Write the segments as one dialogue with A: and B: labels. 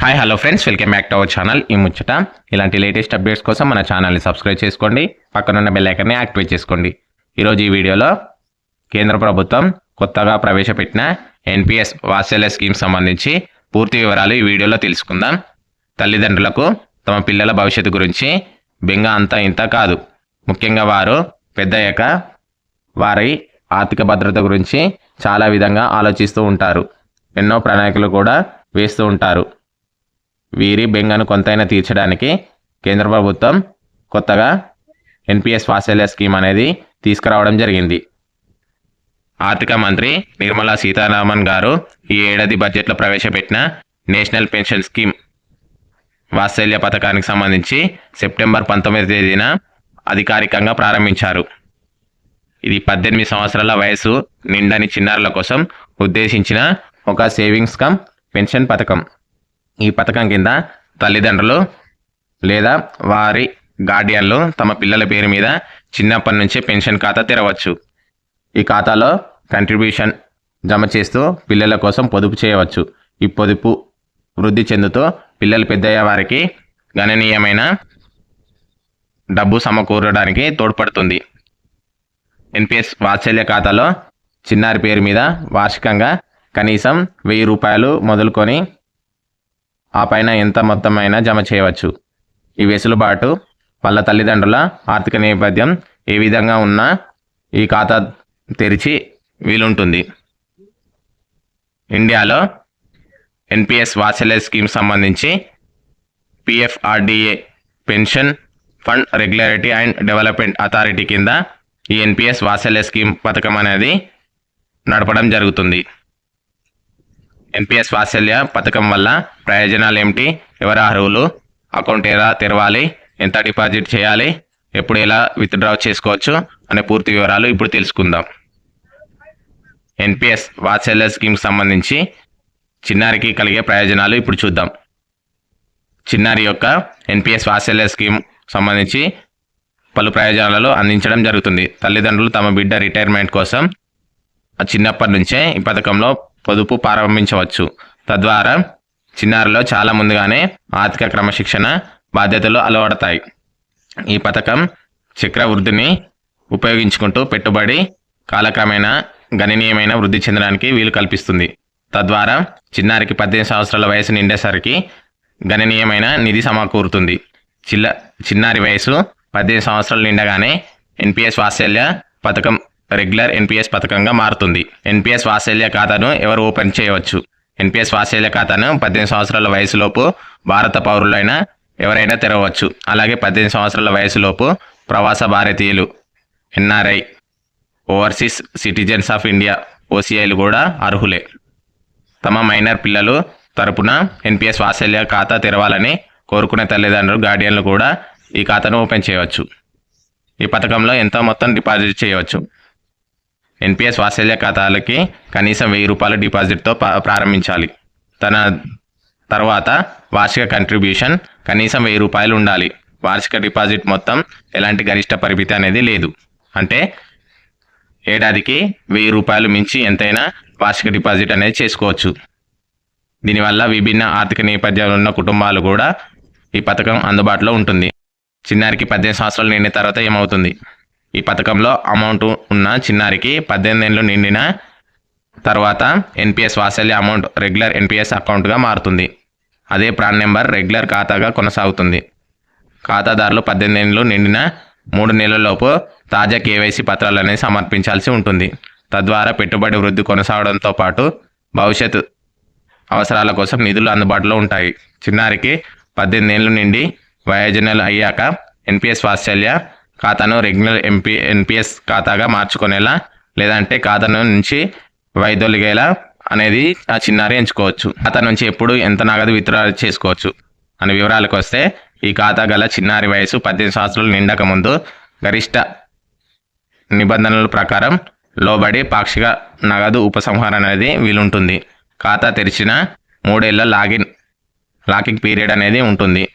A: Hi hello friends, welcome back to our channel. ఈ ముచ్చట ఇలాంటి లేటెస్ట్ అప్డేట్స్ కోసం మన ఛానల్ని సబ్స్క్రైబ్ చేసుకోండి, పక్కనున్న బెల్ ఐకాన్ని యాక్టివేట్ చేసుకోండి. ఈరోజు ఈ వీడియోలో కేంద్ర ప్రభుత్వం కొత్తగా ప్రవేశపెట్టిన ఎన్పిఎస్ వాత్సల్య స్కీమ్ సంబంధించి పూర్తి వివరాలు ఈ వీడియోలో తెలుసుకుందాం. తల్లిదండ్రులకు తమ పిల్లల భవిష్యత్తు గురించి బెంగ అంతా ఇంత కాదు. ముఖ్యంగా వారు పెద్దయ్యాక వారి ఆర్థిక భద్రత గురించి చాలా విధంగా ఆలోచిస్తూ ఉంటారు. ఎన్నో ప్రణాళికలు కూడా వేస్తూ ఉంటారు. వీరి బెంగను కొంతైనా తీర్చడానికి కేంద్ర ప్రభుత్వం కొత్తగా ఎన్పిఎస్ వాత్సల్య స్కీమ్ అనేది తీసుకురావడం జరిగింది. ఆర్థిక మంత్రి నిర్మలా సీతారామన్ గారు ఈ ఏడాది బడ్జెట్లో ప్రవేశపెట్టిన నేషనల్ పెన్షన్ స్కీమ్ వాత్సల్య పథకానికి సంబంధించి సెప్టెంబర్ 19వ తేదీన అధికారికంగా ప్రారంభించారు. ఇది 18 సంవత్సరాల వయసు నిండని చిన్నారుల కోసం ఉద్దేశించిన ఒక సేవింగ్స్ కమ్ పెన్షన్ పథకం. ఈ పథకం కింద తల్లిదండ్రులు లేదా వారి గార్డియన్లు తమ పిల్లల పేరు మీద చిన్నప్పటి నుంచే పెన్షన్ ఖాతా తెరవచ్చు. ఈ ఖాతాలో కంట్రిబ్యూషన్ జమ చేస్తూ పిల్లల కోసం పొదుపు చేయవచ్చు. ఈ పొదుపు వృద్ధి చెందుతూ పిల్లలు పెద్దయ్యే వారికి గణనీయమైన డబ్బు సమకూరడానికి తోడ్పడుతుంది. ఎన్పిఎస్ వాత్సల్య ఖాతాలో చిన్నారి పేరు మీద వార్షికంగా కనీసం 1000 రూపాయలు మొదలుకొని ఆ పైన ఎంత మొత్తమైనా జమ చేయవచ్చు. ఈ వెసులుబాటు వాళ్ళ తల్లిదండ్రుల ఆర్థిక నేపథ్యం ఏ విధంగా ఉన్నా ఈ ఖాతా తెరిచి వీలుంటుంది. ఇండియాలో ఎన్పిఎస్ వాత్సల్య స్కీమ్ సంబంధించి PFRDA pension fund regulatory and development authority కింద ఈ ఎన్పిఎస్ వాత్సల్య స్కీమ్ పథకం అనేది నడపడం జరుగుతుంది. ఎన్పిఎస్ వాత్సల్య పథకం వల్ల ప్రయోజనాలు ఏమిటి, ఎవరు అర్హులు, అకౌంట్ ఎలా తెరవాలి, ఎంత డిపాజిట్ చేయాలి, ఎప్పుడు ఎలా విత్డ్రా చేసుకోవచ్చు అనే పూర్తి వివరాలు ఇప్పుడు తెలుసుకుందాం. ఎన్పిఎస్ వాత్సల్య స్కీమ్ సంబంధించి చిన్నారికి కలిగే ప్రయోజనాలు ఇప్పుడు చూద్దాం. చిన్నారి యొక్క ఎన్పిఎస్ వాత్సల్య స్కీమ్ సంబంధించి పలు ప్రయోజనాలు అందించడం జరుగుతుంది. తల్లిదండ్రులు తమ బిడ్డ రిటైర్మెంట్ కోసం చిన్నప్పటి నుంచే ఈ పథకంలో పొదుపు ప్రారంభించవచ్చు. తద్వారా చిన్నారిలో చాలా ముందుగానే ఆర్థిక క్రమశిక్షణ బాధ్యతలు అలవడతాయి. ఈ పథకం చక్రవృద్ధిని ఉపయోగించుకుంటూ పెట్టుబడి కాలక్రమేణా గణనీయమైన వృద్ధి చెందడానికి వీలు కల్పిస్తుంది. తద్వారా చిన్నారికి 18 సంవత్సరాల వయసు నిండేసరికి గణనీయమైన నిధి సమకూరుతుంది. చిన్నారి వయసు 18 సంవత్సరాలు నిండగానే ఎన్పిఎస్ వాత్సల్య పథకం రెగ్యులర్ ఎన్పిఎస్ పథకంగా మారుతుంది. ఎన్పిఎస్ వాత్సల్య ఖాతాను ఎవరు ఓపెన్ చేయవచ్చు? ఎన్పిఎస్ వాత్సల్య ఖాతాను 18 సంవత్సరాల వయసులోపు భారత పౌరులైన ఎవరైనా తెరవచ్చు. అలాగే 18 సంవత్సరాల వయసులోపు ప్రవాస భారతీయులు NRI, overseas citizens of India ఓసీఐలు కూడా అర్హులే. తమ మైనర్ పిల్లలు తరపున ఎన్పిఎస్ వాత్సల్య ఖాతా తెరవాలని కోరుకునే తల్లిదండ్రులు గార్డియన్లు కూడా ఈ ఖాతాను ఓపెన్ చేయవచ్చు. ఈ పథకంలో ఎంత మొత్తం డిపాజిట్ చేయవచ్చు? ఎన్పిఎస్ వాత్సల్య ఖాతాలకి కనీసం 1000 రూపాయల డిపాజిట్తో ప్రారంభించాలి. తర్వాత వార్షిక కంట్రిబ్యూషన్ కనీసం 1000 రూపాయలు ఉండాలి. వార్షిక డిపాజిట్ మొత్తం ఎలాంటి గరిష్ట పరిమితి అనేది లేదు. అంటే ఏడాదికి 1000 రూపాయలు మించి ఎంతైనా వార్షిక డిపాజిట్ అనేది చేసుకోవచ్చు. దీనివల్ల విభిన్న ఆర్థిక నేపథ్యాలు ఉన్న కుటుంబాలు కూడా ఈ పథకం అందుబాటులో ఉంటుంది. చిన్నారికి 18 సంవత్సరాలు నిండిన తర్వాత ఏమవుతుంది? ఈ పథకంలో అమౌంట్ ఉన్న చిన్నారికి 18 ఏళ్ళు నిండిన తర్వాత ఎన్పిఎస్ వాత్సల్య అమౌంట్ రెగ్యులర్ ఎన్పిఎస్ అకౌంట్గా మారుతుంది. అదే ప్రాన్ నెంబర్ రెగ్యులర్ ఖాతాగా కొనసాగుతుంది. ఖాతాదారులు 18 ఏళ్ళు నిండిన 3 నెలలలోపు తాజా కేవైసీ పత్రాలు అనేది సమర్పించాల్సి ఉంటుంది. తద్వారా పెట్టుబడి వృద్ధి కొనసాగడంతో పాటు భవిష్యత్తు అవసరాల కోసం నిధులు అందుబాటులో ఉంటాయి. చిన్నారికి 18 ఏళ్ళు నిండి వయోజనులు అయ్యాక ఎన్పిఎస్ వాత్సల్య ఖాతాను రెగ్యులర్ ఎన్పిఎస్ ఖాతాగా మార్చుకునేలా లేదంటే ఖాతా నుంచి వైదొలిగేలా అనేది ఆ చిన్నారి ఎంచుకోవచ్చు. ఖాతా నుంచి ఎప్పుడు ఎంత నగదు విత్డ్రా చేసుకోవచ్చు అనే వివరాలకు వస్తే, ఈ ఖాతా గల చిన్నారి వయసు 18 సంవత్సరాలు నిండక ముందు గరిష్ట నిబంధనల ప్రకారం లోబడి పాక్షిక నగదు ఉపసంహరణ అనేది వీలుంటుంది. ఖాతా తెరిచిన 3 ఏళ్ల లాకింగ్ పీరియడ్ అనేది ఉంటుంది.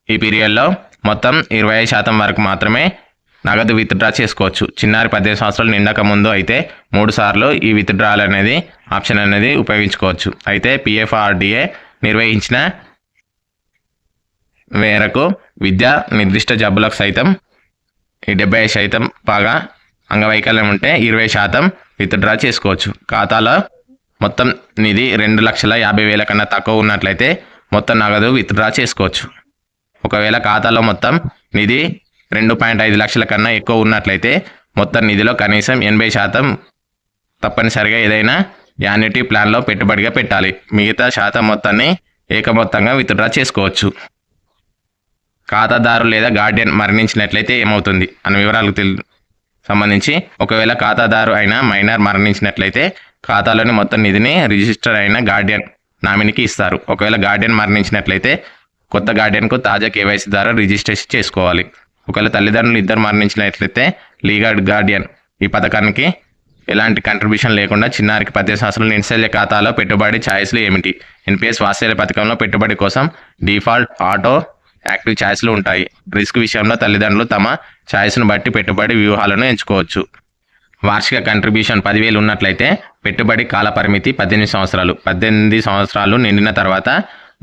A: ఈ పీరియడ్లో మొత్తం 25% వరకు మాత్రమే నగదు విత్డ్రా చేసుకోవచ్చు. చిన్నారి 18 సంవత్సరాలు నిండక ముందు అయితే 3 సార్లు ఈ విత్డ్రాల్ అనేది ఆప్షన్ అనేది ఉపయోగించుకోవచ్చు. అయితే పిఎఫ్ఆర్డిఏ నిర్వహించిన మేరకు విద్యా నిర్దిష్ట జబ్బులకు సైతం ఈ 75% బాగా అంగవైకల్యం ఉంటే 20% విత్డ్రా చేసుకోవచ్చు. ఖాతాలో మొత్తం నిధి 2,50,000 కన్నా తక్కువ ఉన్నట్లయితే మొత్తం నగదు విత్డ్రా చేసుకోవచ్చు. ఒకవేళ ఖాతాలో మొత్తం నిధి 2.5 లక్షల కన్నా ఎక్కువ ఉన్నట్లయితే మొత్తం నిధిలో కనీసం 80% తప్పనిసరిగా ఏదైనా యాన్యుటీ ప్లాన్లో పెట్టుబడిగా పెట్టాలి. మిగతా శాతం మొత్తాన్ని ఏకమొత్తంగా విత్డ్రా చేసుకోవచ్చు. ఖాతాదారు లేదా గార్డియన్ మరణించినట్లయితే ఏమవుతుంది అనే వివరాలకు సంబంధించి ఒకవేళ ఖాతాదారు అయిన మైనర్ మరణించినట్లయితే ఖాతాలోని మొత్తం నిధిని రిజిస్టర్ అయిన గార్డియన్ నామినీకి ఇస్తారు. ఒకవేళ గార్డియన్ మరణించినట్లయితే కొత్త గార్డియన్కు తాజా కేవైసీ ద్వారా రిజిస్ట్రేషన్ చేసుకోవాలి. ఒకవేళ తల్లిదండ్రులు ఇద్దరు మరణించినట్లయితే లీగల్ గార్డియన్ ఈ పథకానికి ఎలాంటి కంట్రిబ్యూషన్ లేకుండా చిన్నారికి 18 సంవత్సరాల నిశ్చల్య ఖాతాలో పెట్టుబడి ఛాయిస్లు ఏమిటి? ఎన్పిఎస్ వాత్సల్య పథకంలో పెట్టుబడి కోసం డిఫాల్ట్, ఆటో, యాక్టివ్ ఛాయిస్లు ఉంటాయి. రిస్క్ విషయంలో తల్లిదండ్రులు తమ ఛాయిస్ను బట్టి పెట్టుబడి వ్యూహాలను ఎంచుకోవచ్చు. వార్షిక కంట్రిబ్యూషన్ 10,000 ఉన్నట్లయితే పెట్టుబడి కాల పరిమితి 18 సంవత్సరాలు. 18 సంవత్సరాలు నిండిన తర్వాత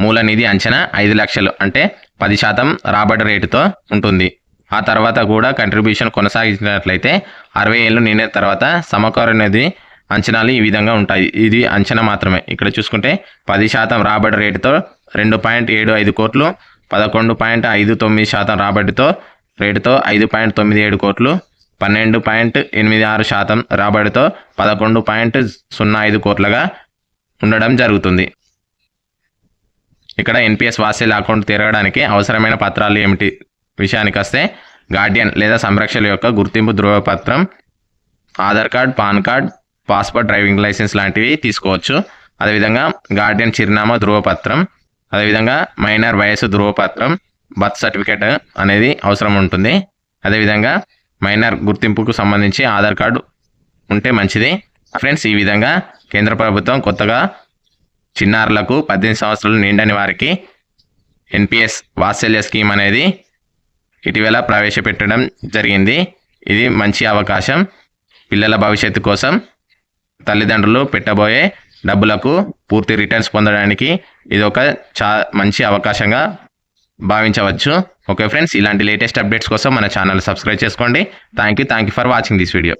A: మూల నిధి అంచనా 5 లక్షలు అంటే 10% రాబడి రేటుతో ఉంటుంది. ఆ తర్వాత కూడా కంట్రిబ్యూషన్ కొనసాగించినట్లయితే 60 ఏళ్ళు నిండిన తర్వాత సమకూర నిధి అంచనాలు ఈ విధంగా ఉంటాయి. ఇది అంచనా మాత్రమే. ఇక్కడ చూసుకుంటే 10% రాబడి రేటుతో 2.75 కోట్లు, 11.59% రాబడితో రేటుతో 5.97 కోట్లు, 12.86% రాబడితో 11.05 కోట్లుగా ఉండడం జరుగుతుంది. ఇక్కడ ఎన్పిఎస్ వాత్సల్య అకౌంట్ తెరవడానికి అవసరమైన పత్రాలు ఏమిటి విషయానికి వస్తే గార్డియన్ లేదా సంరక్షకుల యొక్క గుర్తింపు ధృవపత్రం, Aadhaar card, PAN card, passport, driving licence లాంటివి తీసుకోవచ్చు. అదేవిధంగా గార్డియన్ చిరునామా ధృవపత్రం, అదేవిధంగా మైనర్ వయసు ధృవపత్రం, బర్త్ సర్టిఫికేట్ అనేది అవసరం ఉంటుంది. అదేవిధంగా మైనర్ గుర్తింపుకు సంబంధించి ఆధార్ కార్డు ఉంటే మంచిది. ఫ్రెండ్స్, ఈ విధంగా కేంద్ర ప్రభుత్వం కొత్తగా చిన్నారులకు 18 సంవత్సరాలు నిండని వారికి ఎన్పిఎస్ వాత్సల్య స్కీమ్ అనేది ఇటీవల ప్రవేశపెట్టడం జరిగింది. ఇది మంచి అవకాశం. పిల్లల భవిష్యత్తు కోసం తల్లిదండ్రులు పెట్టబోయే డబ్బులకు పూర్తి రిటర్న్స్ పొందడానికి ఇది ఒక మంచి అవకాశంగా భావించవచ్చు. ఓకే ఫ్రెండ్స్, ఇలాంటి లేటెస్ట్ అప్డేట్స్ కోసం మన ఛానల్ సబ్స్క్రైబ్ చేసుకోండి. Thank you for watching this video.